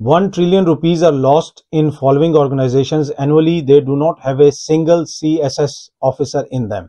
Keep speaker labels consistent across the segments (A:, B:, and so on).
A: 1 trillion rupees are lost in following organizations annually. They do not have a single CSS officer in them.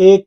A: 1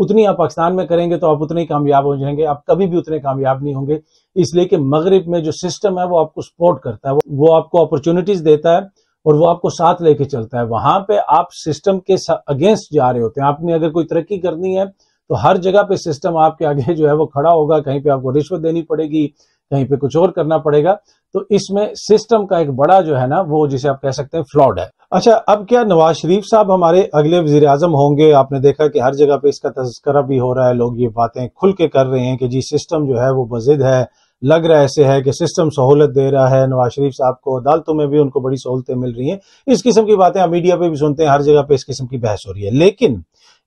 A: اتنی آپ پاکستان میں کریں گے تو آپ اتنے ہی کامیاب ہو جائیں گے، آپ کبھی بھی اتنے کامیاب نہیں ہوں گے، اس لیے کہ مغرب میں جو سسٹم ہے وہ آپ کو سپورٹ کرتا ہے، وہ آپ کو اپرچونٹیز دیتا ہے اور وہ آپ کو ساتھ لے کے چلتا ہے۔ وہاں پہ آپ سسٹم کے اگینسٹ جا رہے ہوتے ہیں، آپ نے اگر کوئی ترقی کرنی ہے تو ہر جگہ پہ سسٹم آپ کے آگے جو ہے وہ کھڑا ہوگا، کہیں پہ آپ کو رشوت دینی پڑے گی، کہیں پہ کچھ اور کرنا پڑے گا، تو اس میں سسٹم کا ایک بڑا جو ہے نا وہ جسے آپ کہہ سکتے ہیں فلاڈ ہے۔ اچھا، اب کیا نواز شریف صاحب ہمارے اگلے وزیر اعظم ہوں گے؟ آپ نے دیکھا کہ ہر جگہ پہ اس کا تذکرہ بھی ہو رہا ہے، لوگ یہ باتیں کھل کے کر رہے ہیں کہ جی سسٹم جو ہے وہ بضد ہے، لگ رہا ایسے ہے کہ سسٹم سہولت دے رہا ہے نواز شریف صاحب کو، عدالتوں میں بھی ان کو بڑی سہولتیں مل رہی ہیں، اس قسم کی باتیں آپ میڈیا پہ بھی سنتے ہیں، ہر جگہ پہ اس قسم کی بحث ہو رہی ہے۔ لیکن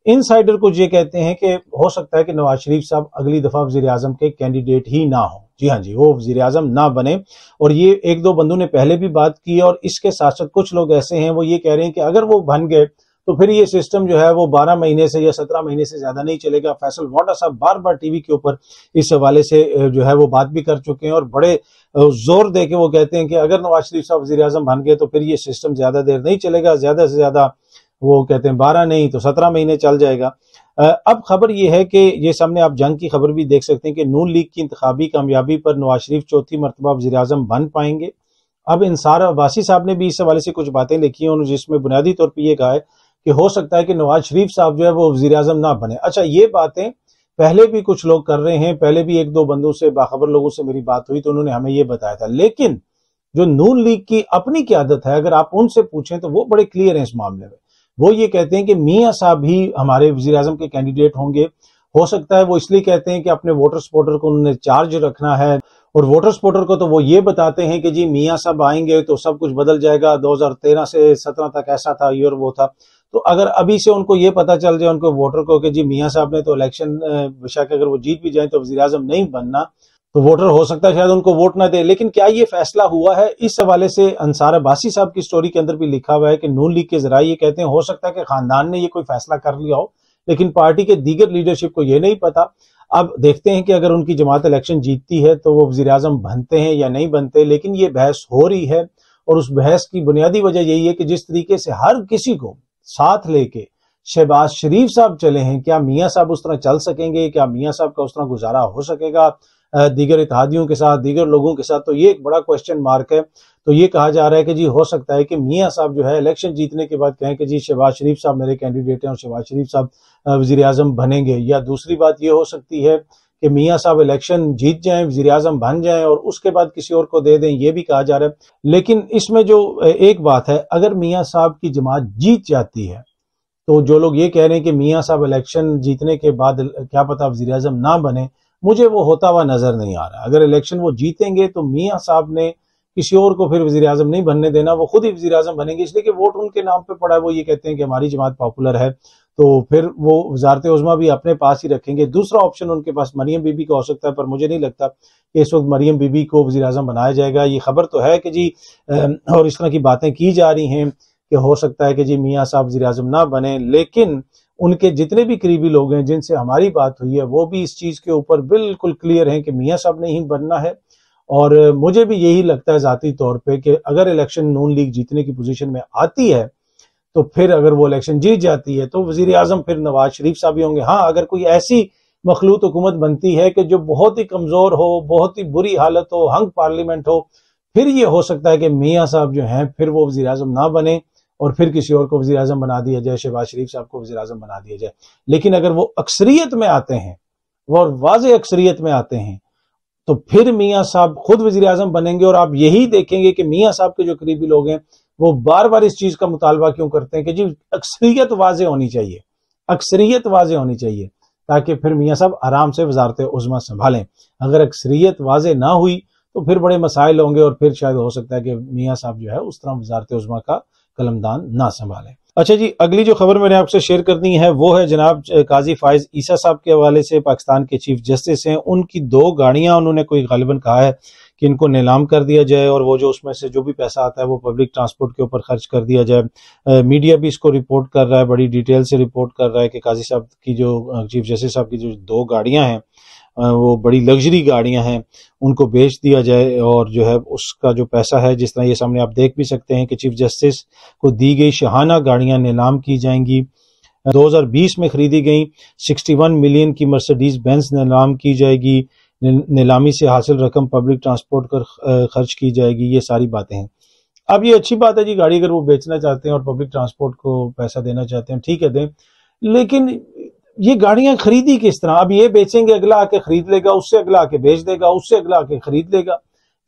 A: انسائڈر کچھ یہ کہتے ہیں کہ ہو سکتا ہے کہ نواز شریف صاحب اگلی دفعہ وزیر اعظم کے کینڈیڈیٹ ہی نہ ہوں، جی ہاں جی، وہ وزیر اعظم نہ بنے، اور یہ ایک دو بندوں نے پہلے بھی بات کی ہے، اور اس کے ساتھ ساتھ کچھ لوگ ایسے ہیں وہ یہ کہہ رہے ہیں کہ اگر وہ بن گئے تو پھر یہ سسٹم جو ہے وہ 12 مہینے سے یا 17 مہینے سے زیادہ نہیں چلے گا۔ فیصل واٹا صاحب بار بار ٹی وی کے اوپر اس حوالے سے جو ہے وہ بات بھی کر چکے ہیں، اور بڑے زور دے کے وہ کہتے ہیں کہ اگر نواز شریف صاحب وزیر اعظم بن گئے تو پھر یہ سسٹم زیادہ دیر نہیں چلے گا، زیادہ سے زیادہ وہ کہتے ہیں 12 نہیں تو 17 مہینے چل جائے گا۔ اب خبر یہ ہے کہ یہ سامنے آپ جنگ کی خبر بھی دیکھ سکتے ہیں کہ نون لیگ کی انتخابی کامیابی پر نواز شریف چوتھی مرتبہ وزیر اعظم بن پائیں گے۔ اب انصار عباسی صاحب نے بھی اس حوالے سے کچھ باتیں لکھی ہیں، جس میں بنیادی طور پہ یہ کہا ہے کہ ہو سکتا ہے کہ نواز شریف صاحب جو ہے وہ وزیر اعظم نہ بنے۔ اچھا، یہ باتیں پہلے بھی کچھ لوگ کر رہے ہیں، پہلے بھی ایک دو بندوں سے باخبر لوگوں سے میری بات ہوئی تو انہوں نے ہمیں یہ بتایا تھا، لیکن جو نون لیگ کی اپنی قیادت ہے اگر آپ ان سے پوچھیں تو وہ بڑے کلیئر ہیں اس معاملے میں۔ وہ یہ کہتے ہیں کہ میاں صاحب ہی ہمارے وزیر اعظم کے کینڈیڈیٹ ہوں گے۔ ہو سکتا ہے وہ اس لیے کہتے ہیں کہ اپنے ووٹر سپورٹر کو انہوں نے چارج رکھنا ہے، اور ووٹر سپورٹر کو تو وہ یہ بتاتے ہیں کہ جی میاں صاحب آئیں گے تو سب کچھ بدل جائے گا، 2013 سے 17 تک ایسا تھا، یہ اور وہ تھا۔ تو اگر ابھی سے ان کو یہ پتا چل جائے ان کو ووٹر کو کہ جی میاں صاحب نے تو الیکشن بشک اگر وہ جیت بھی جائیں تو وزیر اعظم نہیں بننا، تو ووٹر ہو سکتا ہے شاید ان کو ووٹ نہ دے۔ لیکن کیا یہ فیصلہ ہوا ہے؟ اس حوالے سے انصار عباسی صاحب کی سٹوری کے اندر بھی لکھا ہوا ہے کہ نون لیگ کے ذرائع یہ کہتے ہیں ہو سکتا ہے کہ خاندان نے یہ کوئی فیصلہ کر لیا ہو، لیکن پارٹی کے دیگر لیڈرشپ کو یہ نہیں پتا۔ اب دیکھتے ہیں کہ اگر ان کی جماعت الیکشن جیتتی ہے تو وہ وزیر اعظم بنتے ہیں یا نہیں بنتے، لیکن یہ بحث ہو رہی ہے، اور اس بحث کی بنیادی وجہ یہی ہے کہ جس طریقے سے ہر کسی کو ساتھ لے کے شہباز شریف صاحب چلے ہیں، کیا میاں صاحب اس طرح چل سکیں گے؟ کیا میاں صاحب کا اس طرح گزارا ہو سکے گا دیگر اتحادیوں کے ساتھ، دیگر لوگوں کے ساتھ؟ تو یہ ایک بڑا کوسچن مارک ہے۔ تو یہ کہا جا رہا ہے کہ جی ہو سکتا ہے کہ میاں صاحب جو ہے الیکشن جیتنے کے بعد کہیں کہ جی شہباز شریف صاحب میرے کینڈیڈیٹ ہیں اور شہباز شریف صاحب وزیر اعظم بنیں گے، یا دوسری بات یہ ہو سکتی ہے کہ میاں صاحب الیکشن جیت جائیں، وزیر اعظم بن جائیں اور اس کے بعد کسی اور کو دے دیں، یہ بھی کہا جا رہا ہے۔ لیکن اس میں جو ایک بات ہے، اگر میاں صاحب کی جماعت جیت جاتی ہے تو جو لوگ یہ کہہ رہے ہیں کہ میاں صاحب الیکشن جیتنے کے بعد کیا پتا وزیر اعظم نہ بنے، مجھے وہ ہوتا ہوا نظر نہیں آ رہا۔ اگر الیکشن وہ جیتیں گے تو میاں صاحب نے کسی اور کو پھر وزیر اعظم نہیں بننے دینا، وہ خود ہی وزیر اعظم بنیں گے، اس لیے کہ ووٹ ان کے نام پہ پڑا ہے۔ وہ یہ کہتے ہیں کہ ہماری جماعت پاپولر ہے، تو پھر وہ وزارت عظمیٰ بھی اپنے پاس ہی رکھیں گے۔ دوسرا آپشن ان کے پاس مریم بی بی کا ہو سکتا ہے، پر مجھے نہیں لگتا کہ اس وقت مریم بی بی کو وزیر اعظم بنایا جائے گا۔ یہ خبر تو ہے کہ جی اور اس طرح کی باتیں کی جا رہی ہیں کہ ہو سکتا ہے کہ جی میاں صاحب وزیر اعظم نہ بنے، لیکن ان کے جتنے بھی قریبی لوگ ہیں جن سے ہماری بات ہوئی ہے وہ بھی اس چیز کے اوپر بالکل کلیئر ہیں کہ میاں صاحب نے ہی بننا ہے۔ اور مجھے بھی یہی لگتا ہے ذاتی طور پہ کہ اگر الیکشن نون لیگ جیتنے کی پوزیشن میں آتی ہے تو پھر اگر وہ الیکشن جیت جاتی ہے تو وزیر اعظم پھر نواز شریف صاحب ہی ہوں گے۔ ہاں، اگر کوئی ایسی مخلوط حکومت بنتی ہے کہ جو بہت ہی کمزور ہو، بہت ہی بری حالت ہو، ہنگ پارلیمنٹ ہو، پھر یہ ہو سکتا ہے کہ میاں صاحب جو ہیں پھر وہ وزیر اعظم نہ بنے اور پھر کسی اور کو وزیر اعظم بنا دیا جائے، شہباز شریف صاحب کو وزیر اعظم بنا دیا جائے۔ لیکن اگر وہ اکثریت میں آتے ہیں، وہ واضح اکثریت میں آتے ہیں، تو پھر میاں صاحب خود وزیر اعظم بنیں گے۔ اور آپ یہی دیکھیں گے کہ میاں صاحب کے جو قریبی لوگ ہیں وہ بار بار اس چیز کا مطالبہ کیوں کرتے ہیں کہ جی اکثریت واضح ہونی چاہیے، اکثریت واضح ہونی چاہیے، تاکہ پھر میاں صاحب آرام سے وزارت عظمیٰ سنبھالیں۔ اگر اکثریت واضح نہ ہوئی تو پھر بڑے مسائل ہوں گے، اور پھر شاید ہو سکتا ہے کہ میاں صاحب جو ہے اس طرح وزارت عظمیٰ کا قلمدان نہ سنبھالیں۔ اچھا جی، اگلی جو خبر میں نے آپ سے شیئر کرنی ہے وہ ہے جناب قاضی فائز عیسیٰ صاحب کے حوالے سے۔ پاکستان کے چیف جسٹس ہیں، ان کی 2 گاڑیاں انہوں نے کوئی غالباً کہا ہے کہ ان کو نیلام کر دیا جائے، اور وہ جو اس میں سے جو بھی پیسہ آتا ہے وہ پبلک ٹرانسپورٹ کے اوپر خرچ کر دیا جائے۔ میڈیا بھی اس کو رپورٹ کر رہا ہے، بڑی ڈیٹیل سے رپورٹ کر رہا ہے کہ قاضی صاحب کی جو چیف جسٹس صاحب کی جو 2 گاڑیاں ہیں وہ بڑی لگژری گاڑیاں ہیں، ان کو بیچ دیا جائے، اور جو ہے اس کا جو پیسہ ہے، جس طرح یہ سامنے آپ دیکھ بھی سکتے ہیں کہ چیف جسٹس کو دی گئی شاہانہ گاڑیاں نیلام کی جائیں گی۔ 2020 میں خریدی گئیں 61 ملین کی مرسیڈیز بینز نیلام کی جائے گی، نیلامی سے حاصل رقم پبلک ٹرانسپورٹ پر خرچ کی جائے گی، یہ ساری باتیں ہیں۔ اب یہ اچھی بات ہے جی، گاڑی اگر وہ بیچنا چاہتے ہیں اور پبلک ٹرانسپورٹ کو پیسہ دینا چاہتے ہیں ٹھیک ہے دیں، لیکن یہ گاڑیاں خریدی کس طرح؟ اب یہ بیچیں گے، اگلا آ کے خرید لے گا، اس سے اگلا آ کے بیچ دے گا، اس سے اگلا آ کے خرید لے گا۔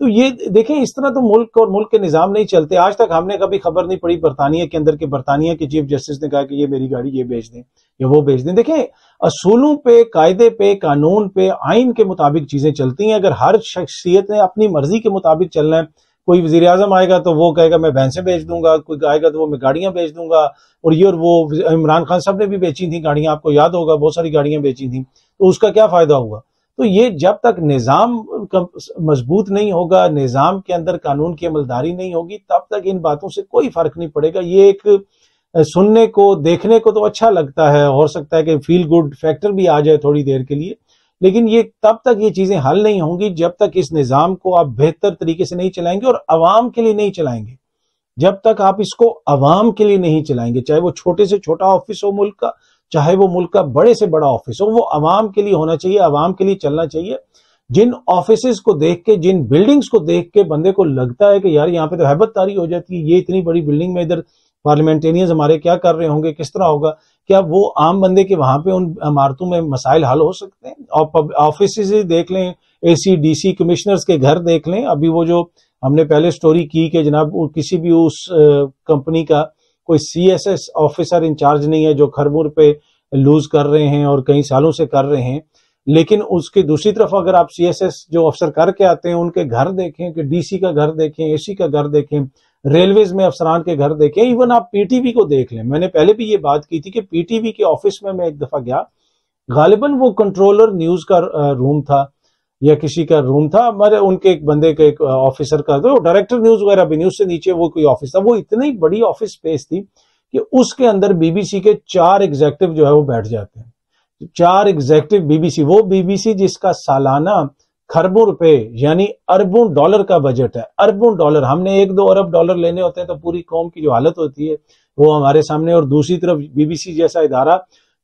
A: تو یہ دیکھیں اس طرح تو ملک اور ملک کے نظام نہیں چلتے۔ آج تک ہم نے کبھی خبر نہیں پڑی برطانیہ کے اندر کہ برطانیہ کے چیف جسٹس نے کہا کہ یہ میری گاڑی یہ بیچ دیں یا وہ بیچ دیں۔ دیکھیں اصولوں پہ، قاعدے پہ، قانون پہ، آئین کے مطابق چیزیں چلتی ہیں۔ اگر ہر شخصیت نے اپنی مرضی کے مطابق چلنا ہے، کوئی وزیر اعظم آئے گا تو وہ کہے گا میں بھینسیں بیچ دوں گا، کوئی آئے گا تو وہ میں گاڑیاں بیچ دوں گا، اور یہ اور وہ عمران خان صاحب نے بھی بیچی تھیں گاڑیاں، آپ کو یاد ہوگا بہت ساری گاڑیاں بیچی تھیں، تو اس کا کیا فائدہ ہوا؟ تو یہ جب تک نظام مضبوط نہیں ہوگا، نظام کے اندر قانون کی عملداری نہیں ہوگی، تب تک ان باتوں سے کوئی فرق نہیں پڑے گا۔ یہ ایک سننے کو دیکھنے کو تو اچھا لگتا ہے، ہو سکتا ہے کہ فیل گڈ فیکٹر بھی آ جائے تھوڑی دیر کے لیے، لیکن یہ تب تک یہ چیزیں حل نہیں ہوں گی جب تک اس نظام کو آپ بہتر طریقے سے نہیں چلائیں گے اور عوام کے لیے نہیں چلائیں گے۔ جب تک آپ اس کو عوام کے لیے نہیں چلائیں گے، چاہے وہ چھوٹے سے چھوٹا آفس ہو ملک کا، چاہے وہ ملک کا بڑے سے بڑا آفس ہو، وہ عوام کے لیے ہونا چاہیے، عوام کے لیے چلنا چاہیے۔ جن آفیسز کو دیکھ کے، جن بلڈنگز کو دیکھ کے بندے کو لگتا ہے کہ یار یہاں پہ تو ہیبت طاری ہو جاتی ہے، یہ اتنی بڑی بلڈنگ میں ادھر پارلیمنٹینئرز ہمارے کیا کر رہے ہوں گے، کس طرح ہوگا، کیا وہ عام بندے کے وہاں پہ ان عمارتوں میں مسائل حل ہو سکتے ہیں؟ اور آفیسز دیکھ لیں، اے سی ڈی سی کمشنرز کے گھر دیکھ لیں۔ ابھی وہ جو ہم نے پہلے سٹوری کی کہ جناب کسی بھی اس کمپنی کا کوئی C S S officer in charge نہیں ہے جو کھربوں روپے لوز کر رہے ہیں اور کئی سالوں سے کر رہے ہیں، لیکن اس کے دوسری طرف اگر آپ سی ایس ایس جو افسر کر کے آتے ہیں ان کے گھر دیکھیں، کہ ڈی سی کا گھر دیکھیں، اے سی کا گھر دیکھیں، ریلویز میں افسران کے گھر دیکھیں، ایون آپ پی ٹی وی کو دیکھ لیں۔ میں نے پہلے بھی یہ بات کی تھی کہ پی ٹی وی کے آفس میں ایک دفعہ گیا، غالباً وہ کنٹرولر نیوز کا روم تھا یا کسی کا روم تھا، ہمارے ان کے ایک بندے کے ایک آفیسر کا، تو ڈائریکٹر نیوز وغیرہ بھی نہیں، اس سے نیچے وہ کوئی آفس تھا، وہ اتنی بڑی آفس سپیس تھی کہ اس کے اندر بی بی سی کے 4 ایگزیکٹو جو ہے وہ بیٹھ جاتے ہیں، 4 ایگزیکٹو بی بی سی، وہ بی بی سی جس کا سالانہ کھربوں روپے یعنی اربوں ڈالر کا بجٹ ہے، اربوں ڈالر۔ ہم نے 1-2 ارب ڈالر لینے ہوتے ہیں تو پوری قوم کی جو حالت ہوتی ہے وہ ہمارے سامنے، اور دوسری طرف بی بی سی جیسا ادارہ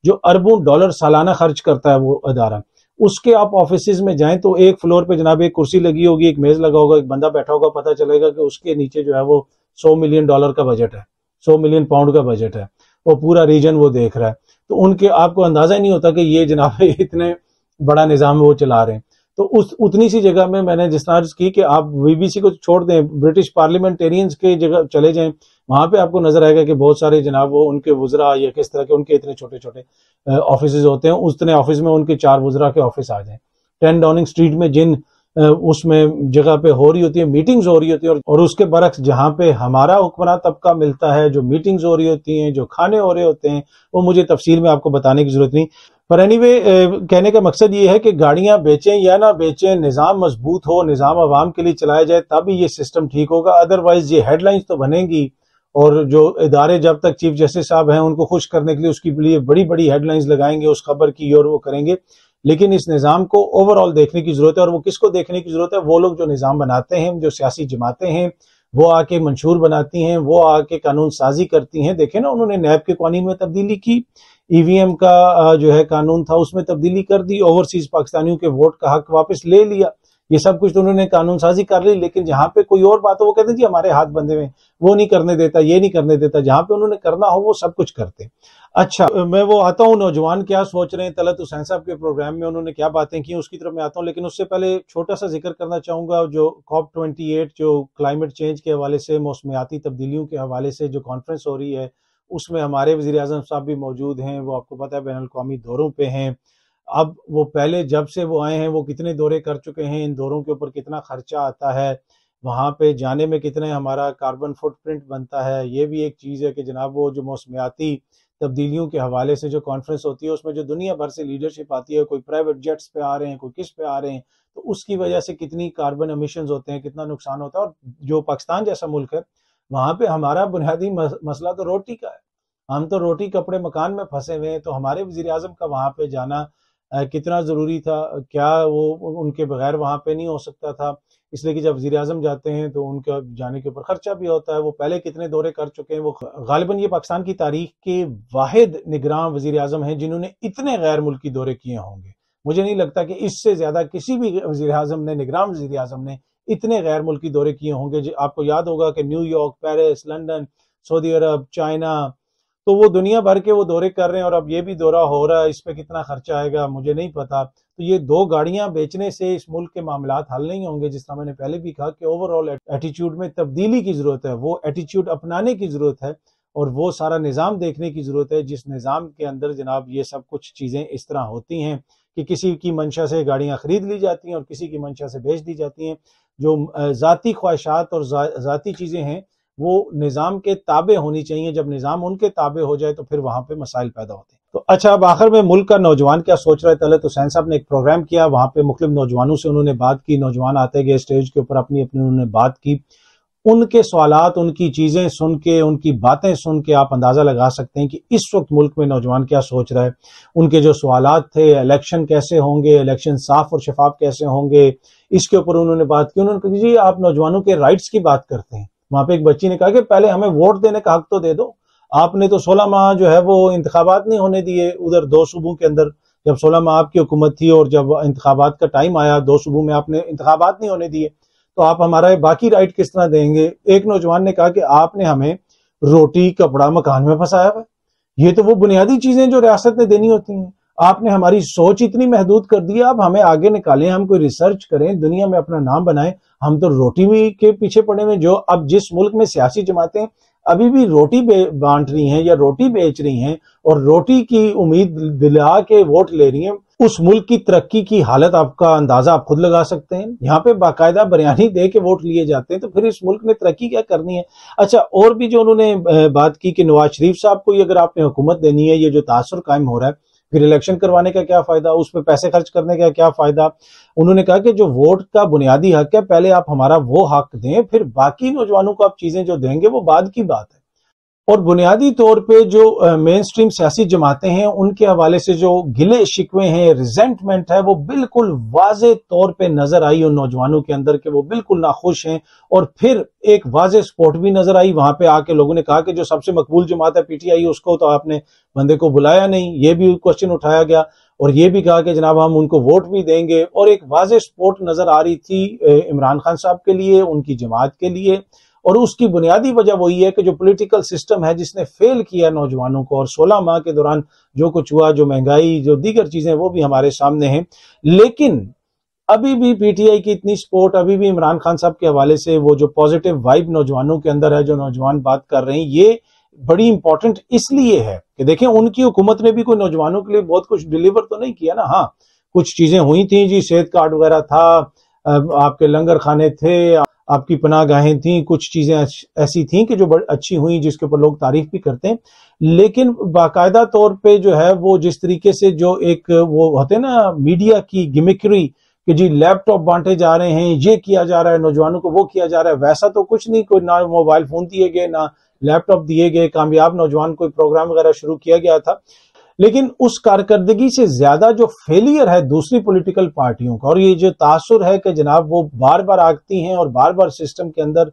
A: جو اربوں ڈالر سالانہ خرچ کرتا ہے وہ ادارہ، اس کے آپ آفیسز میں جائیں تو ایک فلور پہ جناب ایک کرسی لگی ہوگی، ایک میز لگا ہوگا، ایک بندہ بیٹھا ہوگا، پتہ چلے گا کہ اس کے نیچے جو ہے وہ 100 ملین ڈالر کا بجٹ ہے، 100 ملین پاؤنڈ کا بجٹ ہے، وہ پورا ریجن وہ دیکھ رہا ہے۔ تو ان کے آپ کو اندازہ ہی نہیں ہوتا کہ یہ جناب اتنے بڑا نظام وہ چلا رہے ہیں۔ تو اتنی سی جگہ میں نے جس طرح کی کہ آپ بی بی سی کو چھوڑ دیں، برٹش پارلیمنٹیرینز کے جگہ چلے جائیں، وہاں پہ آپ کو نظر آئے گا کہ بہت سارے جناب وہ ان کے وزراء یا کس طرح کے ان کے اتنے چھوٹے چھوٹے آفیسز ہوتے ہیں، اتنے آفس میں ان کے 4 وزراء کے آفس آ جائیں۔ 10 ڈاؤننگ اسٹریٹ میں جن اس میں جگہ پہ ہو رہی ہوتی ہے، میٹنگز ہو رہی ہوتی ہیں، اور اس کے برعکس جہاں پہ ہمارا حکمراں طبقہ ملتا ہے، جو میٹنگز ہو رہی ہوتی ہیں، جو کھانے ہو رہے ہوتے ہیں، وہ مجھے تفصیل میں آپ کو بتانے کی ضرورت نہیں۔ پر اینی وے کہنے کا مقصد یہ ہے کہ گاڑیاں بیچیں یا نہ بیچیں، نظام مضبوط ہو، نظام عوام کے لیے چلایا جائے، تبھی یہ سسٹم ٹھیک ہوگا۔ ادروائز یہ ہیڈ لائنز تو بنیں گی، اور جو ادارے جب تک چیف جسٹس صاحب ہیں ان کو خوش کرنے کے لیے اس کے لیے بڑی بڑی ہیڈ لائنز لگائیں گے اس خبر کی اور وہ کریں گے، لیکن اس نظام کو اوور آل دیکھنے کی ضرورت ہے۔ اور وہ کس کو دیکھنے کی ضرورت ہے؟ وہ لوگ جو نظام بناتے ہیں، جو سیاسی جماعتیں ہیں، وہ آ کے منشور بناتی ہیں، وہ آ کے قانون سازی کرتی ہیں۔ دیکھیں نا، انہوں نے نیب کے قوانین میں تبدیلی کی، ای وی ایم کا جو ہے قانون تھا اس میں تبدیلی کر دی، اوورسیز پاکستانیوں کے ووٹ کا حق واپس لے لیا، یہ سب کچھ تو انہوں نے قانون سازی کر لی، لیکن جہاں پہ کوئی اور بات ہو وہ کہتے ہیں جی ہمارے ہاتھ بندھے ہوئے، وہ نہیں کرنے دیتا، یہ نہیں کرنے دیتا، جہاں پہ انہوں نے کرنا ہو وہ سب کچھ کرتے ہیں۔ اچھا، میں وہ آتا ہوں نوجوان کیا سوچ رہے ہیں، طلعت حسین صاحب کے پروگرام میں انہوں نے کیا باتیں کی اس کی طرف میں آتا ہوں، لیکن اس سے پہلے چھوٹا سا ذکر کرنا چاہوں گا جو COP28 جو کلائمیٹ چینج کے حوالے سے، موسمیاتی تبدیلیوں کے حوالے سے جو کانفرنس ہو رہی ہے، اس میں ہمارے وزیر اعظم صاحب بھی موجود ہیں، وہ آپ کو پتہ ہے بین الاقوامی دوروں پہ ہیں۔ اب وہ پہلے جب سے وہ آئے ہیں وہ کتنے دورے کر چکے ہیں، ان دوروں کے اوپر کتنا خرچہ آتا ہے، وہاں پہ جانے میں کتنے ہمارا کاربن فٹ پرنٹ بنتا ہے، یہ بھی ایک چیز ہے کہ جناب وہ جو موسمیاتی تبدیلیوں کے حوالے سے جو کانفرنس ہوتی ہے اس میں جو دنیا بھر سے لیڈرشپ آتی ہے، کوئی پرائیویٹ جیٹس پہ آ رہے ہیں، کوئی کس پہ آ رہے ہیں، تو اس کی وجہ سے کتنی کاربن امیشنز ہوتے ہیں، کتنا نقصان ہوتا ہے۔ اور جو پاکستان جیسا ملک ہے وہاں پہ ہمارا بنیادی مسئلہ تو روٹی کا ہے، ہم تو روٹی کپڑے مکان میں پھنسے ہوئے ہیں، تو ہمارے وزیر اعظم کا وہاں پہ جانا کتنا ضروری تھا، کیا وہ ان کے بغیر وہاں پہ نہیں ہو سکتا تھا؟ اس لیے کہ جب وزیر اعظم جاتے ہیں تو ان کا جانے کے اوپر خرچہ بھی ہوتا ہے. وہ پہلے کتنے دورے کر چکے ہیں. وہ غالباً یہ پاکستان کی تاریخ کے واحد نگراں وزیر اعظم ہیں جنہوں نے اتنے غیر ملکی دورے کیے ہوں گے. مجھے نہیں لگتا کہ اس سے زیادہ کسی بھی وزیر اعظم نے, نگراں وزیر اعظم نے اتنے غیر ملکی دورے کیے ہوں گے. آپ کو یاد ہوگا کہ نیو یارک, پیرس, لندن, سعودی عرب, چائنا, تو وہ دنیا بھر کے وہ دورے کر رہے ہیں. اور اب یہ بھی دورہ ہو رہا ہے, اس پہ کتنا خرچہ آئے گا مجھے نہیں پتا. تو یہ 2 گاڑیاں بیچنے سے اس ملک کے معاملات حل نہیں ہوں گے. جس طرح میں نے پہلے بھی کہا کہ اوور آل ایٹیچیوڈ میں تبدیلی کی ضرورت ہے, وہ ایٹیچیوڈ اپنانے کی ضرورت ہے, اور وہ سارا نظام دیکھنے کی ضرورت ہے جس نظام کے اندر جناب یہ سب کچھ چیزیں اس طرح ہوتی ہیں کہ کسی کی منشا سے گاڑیاں خرید لی جاتی ہیں اور کسی کی منشا سے بیچ دی جاتی ہیں. جو ذاتی خواہشات اور ذاتی چیزیں ہیں وہ نظام کے تابع ہونی چاہیے. جب نظام ان کے تابع ہو جائے تو پھر وہاں پہ مسائل پیدا ہوتے ہیں. تو اچھا, اب آخر میں ملک کا نوجوان کیا سوچ رہا ہے. طلعت حسین صاحب نے ایک پروگرام کیا, وہاں پہ مختلف نوجوانوں سے انہوں نے بات کی. نوجوان آتے گئے اسٹیج کے اوپر, اپنی انہوں نے بات کی. ان کے سوالات, ان کی چیزیں سن کے, ان کی باتیں سن کے آپ اندازہ لگا سکتے ہیں کہ اس وقت ملک میں نوجوان کیا سوچ رہا ہے. ان کے جو سوالات تھے, الیکشن کیسے ہوں گے, الیکشن صاف اور شفاف کیسے ہوں گے, اس کے اوپر انہوں نے بات کی. انہوں نے کہا جی آپ نوجوانوں کے رائٹس کی بات کرتے ہیں. وہاں پہ ایک بچی نے کہا کہ پہلے ہمیں ووٹ دینے کا حق تو دے دو. آپ نے تو 16 ماہ جو ہے وہ انتخابات نہیں ہونے دیے ادھر 2 صوبوں کے اندر. جب 16 ماہ آپ کی حکومت تھی اور جب انتخابات کا ٹائم آیا 2 صوبوں میں آپ نے انتخابات نہیں ہونے دیے, تو آپ ہمارا باقی رائٹ کس طرح دیں گے. ایک نوجوان نے کہا کہ آپ نے ہمیں روٹی, کپڑا, مکان میں پھنسایا ہوا ہے. یہ تو وہ بنیادی چیزیں جو ریاست نے دینی ہوتی ہیں. آپ نے ہماری سوچ اتنی محدود کر دی. آپ ہمیں آگے نکالیں, ہم کوئی ریسرچ کریں, دنیا میں اپنا نام بنائیں. ہم تو روٹی بھی کے پیچھے پڑے ہوئے. جو اب جس ملک میں سیاسی جماعتیں ابھی بھی روٹی بانٹ رہی ہیں یا روٹی بیچ رہی ہیں اور روٹی کی امید دلا کے ووٹ لے رہی ہیں, اس ملک کی ترقی کی حالت آپ کا اندازہ آپ خود لگا سکتے ہیں. یہاں پہ باقاعدہ بریانی دے کے ووٹ لیے جاتے ہیں, تو پھر اس ملک نے ترقی کیا کرنی ہے. اچھا, اور بھی جو انہوں نے بات کی کہ نواز شریف صاحب کو اگر آپ نے حکومت دینی ہے, یہ جو تاثر قائم ہو رہا ہے, پھر الیکشن کروانے کا کیا فائدہ, اس پہ پیسے خرچ کرنے کا کیا فائدہ. انہوں نے کہا کہ جو ووٹ کا بنیادی حق ہے, پہلے آپ ہمارا وہ حق دیں, پھر باقی نوجوانوں کو آپ چیزیں جو دیں گے وہ بعد کی بات ہے. اور بنیادی طور پہ جو مین سٹریم سیاسی جماعتیں ہیں ان کے حوالے سے جو گلے شکوے ہیں, ریزنٹمنٹ ہے, وہ بالکل واضح طور پہ نظر آئی ان نوجوانوں کے اندر کہ وہ بالکل ناخوش ہیں. اور پھر ایک واضح سپورٹ بھی نظر آئی. وہاں پہ آ کے لوگوں نے کہا کہ جو سب سے مقبول جماعت ہے پی ٹی آئی, اس کو تو آپ نے بندے کو بلایا نہیں. یہ بھی کوشچن اٹھایا گیا اور یہ بھی کہا کہ جناب ہم ان کو ووٹ بھی دیں گے. اور ایک واضح سپورٹ نظر آ رہی تھی عمران خان صاحب کے لیے, ان کی جماعت کے لیے. اور اس کی بنیادی وجہ وہی ہے کہ جو پولیٹیکل سسٹم ہے جس نے فیل کیا نوجوانوں کو, اور 16 ماہ کے دوران جو کچھ ہوا, جو مہنگائی, جو دیگر چیزیں, وہ بھی ہمارے سامنے ہیں. لیکن ابھی بھی پی ٹی آئی کی اتنی سپورٹ, ابھی بھی عمران خان صاحب کے حوالے سے وہ جو پازیٹیو وائب نوجوانوں کے اندر ہے, جو نوجوان بات کر رہے ہیں, یہ بڑی امپورٹنٹ اس لیے ہے کہ دیکھیں ان کی حکومت نے بھی کوئی نوجوانوں کے لیے بہت کچھ ڈیلیور تو نہیں کیا نا. ہاں, کچھ چیزیں ہوئی تھیں جی, صحت کارڈ وغیرہ تھا, آپ کے لنگر خانے تھے, آپ کی پناہ گاہیں تھیں, کچھ چیزیں ایسی تھیں کہ جو بڑی اچھی ہوئیں جس کے اوپر لوگ تعریف بھی کرتے ہیں. لیکن باقاعدہ طور پہ جو ہے وہ جس طریقے سے جو ایک وہ ہوتے ہیں نا میڈیا کی گمکری کہ جی لیپ ٹاپ بانٹے جا رہے ہیں, یہ کیا جا رہا ہے نوجوانوں کو, وہ کیا جا رہا ہے, ویسا تو کچھ نہیں. کوئی نہ موبائل فون دیے گئے, نہ لیپ ٹاپ دیے گئے. کامیاب نوجوان کوئی پروگرام وغیرہ شروع کیا گیا تھا, لیکن اس کارکردگی سے زیادہ جو فیلئر ہے دوسری پولیٹیکل پارٹیوں کا, اور یہ جو تاثر ہے کہ جناب وہ بار بار آتی ہیں اور بار بار سسٹم کے اندر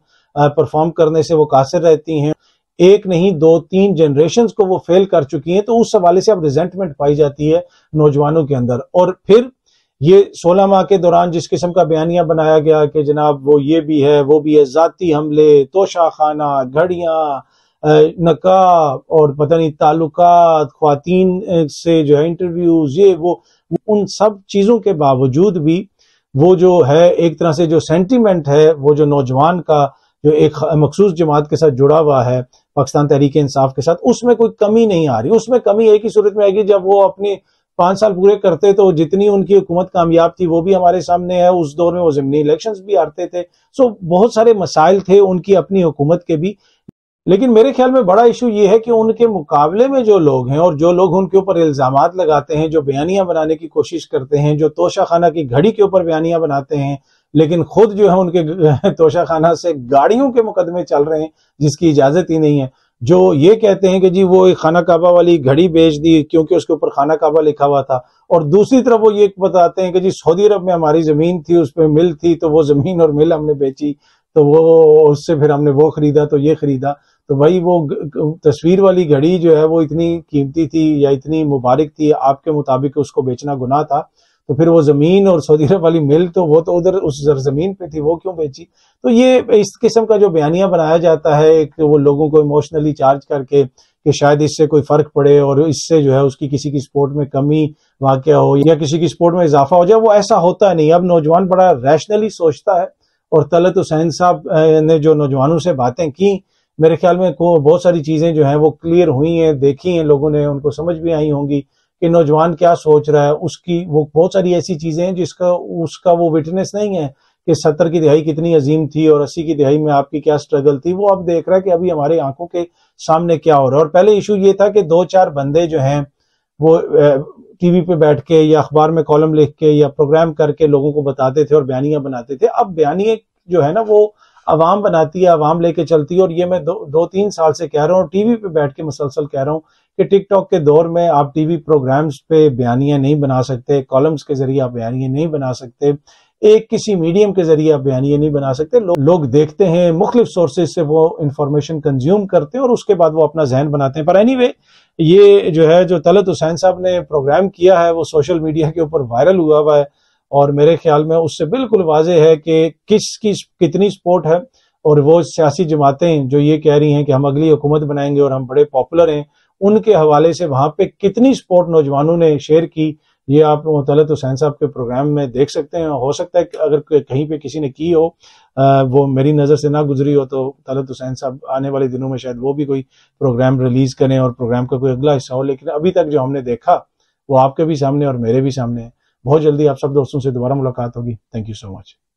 A: پرفارم کرنے سے وہ قاصر رہتی ہیں, 1 نہیں 2 3 جنریشنز کو وہ فیل کر چکی ہیں, تو اس حوالے سے اب ریزنٹمنٹ پائی جاتی ہے نوجوانوں کے اندر. اور پھر یہ 16 ماہ کے دوران جس قسم کا بیانیہ بنایا گیا کہ جناب وہ یہ بھی ہے, وہ بھی ہے, ذاتی حملے, توشہ خانہ, گھڑیاں, نکاح اور پتہ نہیں تعلقات, خواتین سے جو ہے انٹرویوز, یہ وہ, ان سب چیزوں کے باوجود بھی وہ جو ہے ایک طرح سے جو سینٹیمنٹ ہے, وہ جو نوجوان کا جو ایک مخصوص جماعت کے ساتھ جڑا ہوا ہے پاکستان تحریک انصاف کے ساتھ, اس میں کوئی کمی نہیں آ رہی. اس میں کمی ایک ہی صورت میں آئے گی جب وہ اپنی 5 سال پورے کرتے, تو جتنی ان کی حکومت کامیاب تھی وہ بھی ہمارے سامنے ہے. اس دور میں وہ ضمنی الیکشنز بھی ہارتے تھے, بہت سارے مسائل تھے ان کی اپنی حکومت کے بھی. لیکن میرے خیال میں بڑا ایشو یہ ہے کہ ان کے مقابلے میں جو لوگ ہیں اور جو لوگ ان کے اوپر الزامات لگاتے ہیں, جو بیانیاں بنانے کی کوشش کرتے ہیں, جو توشہ خانہ کی گھڑی کے اوپر بیانیاں بناتے ہیں, لیکن خود جو ہے ان کے توشہ خانہ سے گاڑیوں کے مقدمے چل رہے ہیں جس کی اجازت ہی نہیں ہے, جو یہ کہتے ہیں کہ جی وہ ایک خانہ کعبہ والی گھڑی بیچ دی کیونکہ اس کے اوپر خانہ کعبہ لکھا ہوا تھا، اور دوسری طرف وہ یہ بتاتے ہیں کہ جی سعودی عرب میں ہماری زمین تھی، اس پہ مل تھی، تو وہ زمین اور مل ہم نے بیچی، تو وہ اس سے پھر ہم نے وہ خریدا تو یہ خریدا۔ تو بھائی وہ تصویر والی گھڑی جو ہے وہ اتنی قیمتی تھی یا اتنی مبارک تھی، آپ کے مطابق اس کو بیچنا گناہ تھا، تو پھر وہ زمین اور سعودی عرب والی مل تو وہ تو ادھر اس زمین پہ تھی، وہ کیوں بیچی؟ تو یہ اس قسم کا جو بیانیہ بنایا جاتا ہے کہ وہ لوگوں کو ایموشنلی چارج کر کے کہ شاید اس سے کوئی فرق پڑے اور اس سے جو ہے اس کی کسی کی سپورٹ میں کمی واقع ہو یا کسی کی سپورٹ میں اضافہ ہو جائے، وہ ایسا ہوتا نہیں۔ اب نوجوان بڑا ریشنلی سوچتا ہے، اور طلعت حسین صاحب نے جو نوجوانوں سے باتیں کی، میرے خیال میں بہت ساری چیزیں جو ہیں وہ کلیئر ہوئی ہیں، دیکھی ہیں لوگوں نے، ان کو سمجھ بھی آئی ہوں گی کہ نوجوان کیا سوچ رہا ہے۔ اس کی وہ بہت ساری ایسی چیزیں ہیں اس کا وہ وٹنس نہیں ہے کہ 70 کی دہائی کتنی عظیم تھی اور 80 کی دہائی میں آپ کی کیا سٹرگل تھی، وہ اب دیکھ رہا ہے کہ ابھی ہمارے آنکھوں کے سامنے کیا ہو رہا ہے۔ اور پہلے ایشو یہ تھا کہ 2-4 بندے جو ہیں وہ ٹی وی پہ بیٹھ کے یا اخبار میں کالم لکھ کے یا پروگرام کر کے لوگوں کو بتاتے تھے اور بیانیہ بناتے تھے۔ اب بیانیہ جو ہے نا وہ عوام بناتی ہے، عوام لے کے چلتی ہے، اور یہ میں 2-3 سال سے کہہ رہا ہوں، ٹی وی پہ بیٹھ کے مسلسل کہہ رہا ہوں کہ ٹک ٹاک کے دور میں آپ ٹی وی پروگرامز پہ بیانیہ نہیں بنا سکتے، کالمز کے ذریعے آپ بیانیہ نہیں بنا سکتے، ایک کسی میڈیم کے ذریعے آپ بیانیہ نہیں بنا سکتے۔ لوگ دیکھتے ہیں، مختلف سورسز سے وہ انفارمیشن کنزیوم کرتے ہیں اور اس کے بعد وہ اپنا ذہن بناتے ہیں۔ پر اینی وے یہ جو ہے جو طلعت حسین صاحب نے پروگرام کیا ہے وہ سوشل میڈیا کے اوپر وائرل ہوا ہے، اور میرے خیال میں اس سے بالکل واضح ہے کہ کس کی کتنی سپورٹ ہے، اور وہ سیاسی جماعتیں جو یہ کہہ رہی ہیں کہ ہم اگلی حکومت بنائیں گے اور ہم بڑے پاپولر ہیں، ان کے حوالے سے وہاں پہ کتنی سپورٹ نوجوانوں نے شیئر کی، یہ آپ طلعت حسین صاحب کے پروگرام میں دیکھ سکتے ہیں۔ ہو سکتا ہے کہ اگر کہیں پہ کسی نے کی ہو، وہ میری نظر سے نہ گزری ہو، تو طلعت حسین صاحب آنے والے دنوں میں شاید وہ بھی کوئی پروگرام ریلیز کریں اور پروگرام کا کوئی اگلا حصہ ہو، لیکن ابھی تک جو ہم نے دیکھا وہ آپ کے بھی سامنے اور میرے بھی سامنے ہے۔ بہت جلدی آپ سب دوستوں سے دوبارہ ملاقات ہوگی۔ Thank you so much.